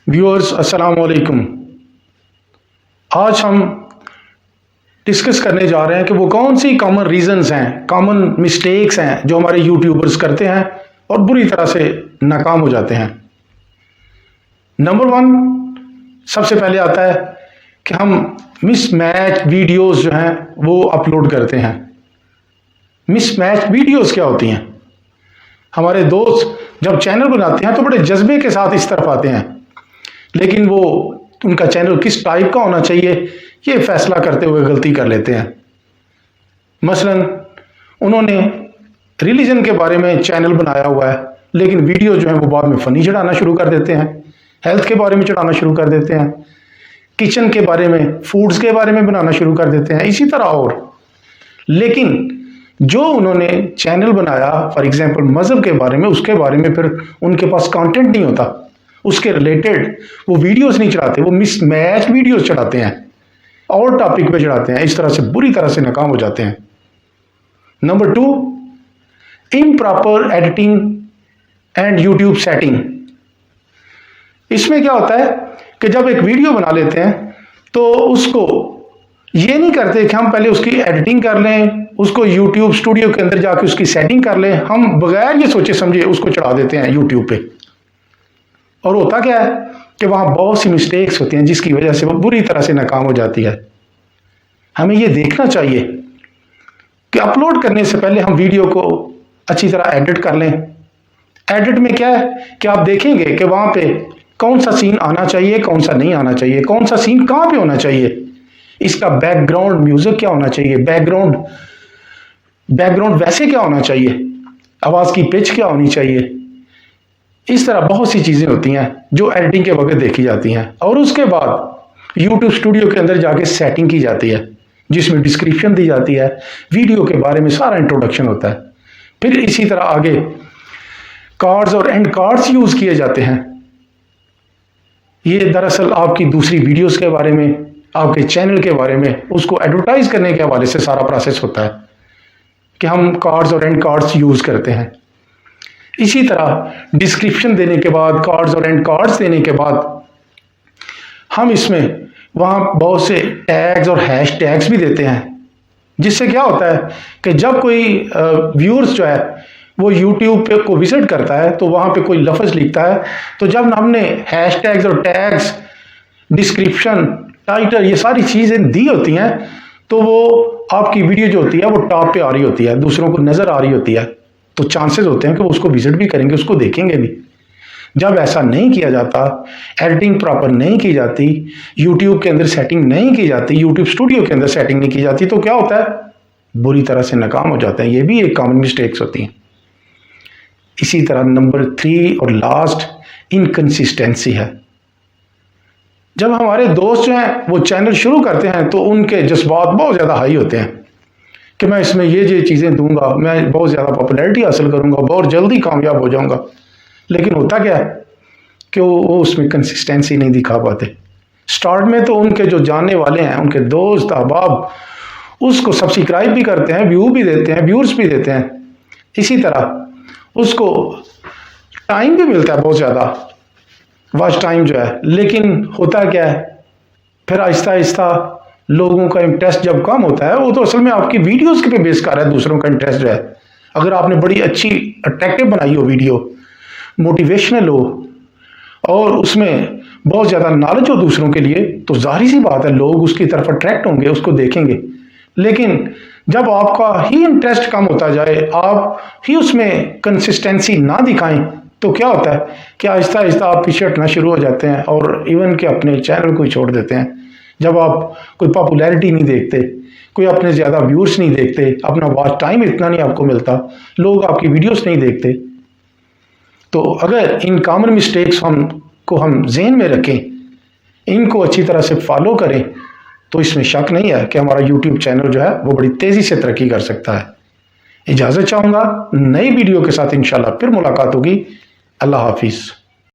Viewers अस्सलाम वालेकुम। आज हम डिस्कस करने जा रहे हैं कि वो कौन सी कॉमन रीजंस हैं, कॉमन मिस्टेक्स हैं जो हमारे यूट्यूबर्स करते हैं और बुरी तरह से नाकाम हो जाते हैं। नंबर वन, सबसे पहले आता है कि हम मिसमैच वीडियोस जो हैं वो अपलोड करते हैं। मिसमैच वीडियोस क्या होती हैं? हमारे दोस्त जब चैनल बनाते हैं तो बड़े जज्बे के साथ इस तरफ आते हैं, लेकिन वो उनका चैनल किस टाइप का होना चाहिए ये फैसला करते हुए गलती कर लेते हैं। मसलन उन्होंने रिलीजन के बारे में चैनल बनाया हुआ है, लेकिन वीडियो जो है वो बाद में फ़नी चढ़ाना शुरू कर देते हैं, हेल्थ के बारे में चढ़ाना शुरू कर देते हैं, किचन के बारे में, फूड्स के बारे में बनाना शुरू कर देते हैं, इसी तरह और। लेकिन जो उन्होंने चैनल बनाया फॉर एग्जांपल मज़हब के बारे में, उसके बारे में फिर उनके पास कंटेंट नहीं होता, उसके रिलेटेड वो वीडियोस नहीं चढ़ाते, वो मिसमैच वीडियोस चढ़ाते हैं और टॉपिक पे चढ़ाते हैं। इस तरह से बुरी तरह से नाकाम हो जाते हैं। Number two, improper editing and YouTube setting. इसमें क्या होता है कि जब एक वीडियो बना लेते हैं तो उसको ये नहीं करते कि हम पहले उसकी एडिटिंग कर लें, उसको यूट्यूब स्टूडियो के अंदर जाके उसकी सेटिंग कर लें, हम बगैर ये सोचे समझे उसको चढ़ा देते हैं यूट्यूब पे। और होता क्या है कि वहाँ बहुत सी मिस्टेक्स होती हैं जिसकी वजह से वो बुरी तरह से नाकाम हो जाती है। हमें ये देखना चाहिए कि अपलोड करने से पहले हम वीडियो को अच्छी तरह एडिट कर लें। एडिट में क्या है कि आप देखेंगे कि वहाँ पे कौन सा सीन आना चाहिए, कौन सा नहीं आना चाहिए, कौन सा सीन कहाँ पे होना चाहिए, इसका बैकग्राउंड म्यूजिक क्या होना चाहिए, बैकग्राउंड वैसे क्या होना चाहिए, आवाज़ की पिच क्या होनी चाहिए। इस तरह बहुत सी चीज़ें होती हैं जो एडिटिंग के वक्त देखी जाती हैं। और उसके बाद यूट्यूब स्टूडियो के अंदर जाके सेटिंग की जाती है जिसमें डिस्क्रिप्शन दी जाती है, वीडियो के बारे में सारा इंट्रोडक्शन होता है। फिर इसी तरह आगे कार्ड्स और एंड कार्ड्स यूज़ किए जाते हैं। ये दरअसल आपकी दूसरी वीडियोस के बारे में, आपके चैनल के बारे में, उसको एडवर्टाइज करने के हवाले से सारा प्रोसेस होता है कि हम कार्ड्स और एंड कार्ड्स यूज़ करते हैं। इसी तरह डिस्क्रिप्शन देने के बाद, कार्ड्स और एंड कार्ड्स देने के बाद हम इसमें वहाँ बहुत से टैग्स और हैश टैग्स भी देते हैं, जिससे क्या होता है कि जब कोई व्यूअर्स जो है वो यूट्यूब पे को विजिट करता है तो वहाँ पे कोई लफ्ज़ लिखता है, तो जब हमने हैश टैग्स और टैग्स, डिस्क्रिप्शन, टाइटल, ये सारी चीज़ें दी होती हैं तो वो आपकी वीडियो जो होती है वो टॉप पे आ रही होती है, दूसरों को नज़र आ रही होती है, तो चांसेस होते हैं कि वो उसको विजिट भी करेंगे, उसको देखेंगे भी। जब ऐसा नहीं किया जाता, एडिटिंग प्रॉपर नहीं की जाती, यूट्यूब के अंदर सेटिंग नहीं की जाती, यूट्यूब स्टूडियो के अंदर सेटिंग नहीं की जाती, तो क्या होता है, बुरी तरह से नाकाम हो जाते हैं। ये भी एक कॉमन मिस्टेक्स होती हैं। इसी तरह नंबर 3 और लास्ट, इनकंसिस्टेंसी है। जब हमारे दोस्त जो हैं वो चैनल शुरू करते हैं तो उनके जज्बात बहुत ज़्यादा हाई होते हैं कि मैं इसमें ये चीज़ें दूंगा, मैं बहुत ज़्यादा पॉपुलैरिटी हासिल करूंगा, बहुत जल्दी कामयाब हो जाऊंगा। लेकिन होता क्या है कि वो उसमें कंसिस्टेंसी नहीं दिखा पाते। स्टार्ट में तो उनके जो जानने वाले हैं, उनके दोस्त अहबाब, उसको सब्सक्राइब भी करते हैं, व्यू भी देते हैं, व्यूअर्स भी देते हैं, इसी तरह उसको टाइम भी मिलता है, बहुत ज़्यादा वॉच टाइम जो है। लेकिन होता क्या है, फिर आहिस्ता आहिस्ता लोगों का इंटरेस्ट जब कम होता है, वो तो असल में आपकी वीडियोस के पे बेस कर रहा है दूसरों का इंटरेस्ट जो है। अगर आपने बड़ी अच्छी अट्रैक्टिव बनाई हो वीडियो, मोटिवेशनल हो और उसमें बहुत ज़्यादा नॉलेज हो दूसरों के लिए, तो जाहिर सी बात है लोग उसकी तरफ अट्रैक्ट होंगे, उसको देखेंगे। लेकिन जब आपका ही इंटरेस्ट कम होता जाए, आप ही उसमें कंसिस्टेंसी ना दिखाएं, तो क्या होता है कि आहिस्ता आहिस्ता आप पीछे हटना शुरू हो जाते हैं और इवन के अपने चैनल को ही छोड़ देते हैं। जब आप कोई पॉपुलैरिटी नहीं देखते, कोई अपने ज़्यादा व्यूअर्स नहीं देखते, अपना वॉच टाइम इतना नहीं आपको मिलता, लोग आपकी वीडियोस नहीं देखते, तो अगर इन कॉमन मिस्टेक्स हम ज़हन में रखें, इनको अच्छी तरह से फॉलो करें, तो इसमें शक नहीं है कि हमारा यूट्यूब चैनल जो है वो बड़ी तेज़ी से तरक्की कर सकता है। इजाज़त चाहूँगा, नई वीडियो के साथ इंशाल्लाह फिर मुलाकात होगी। अल्लाह हाफिज़।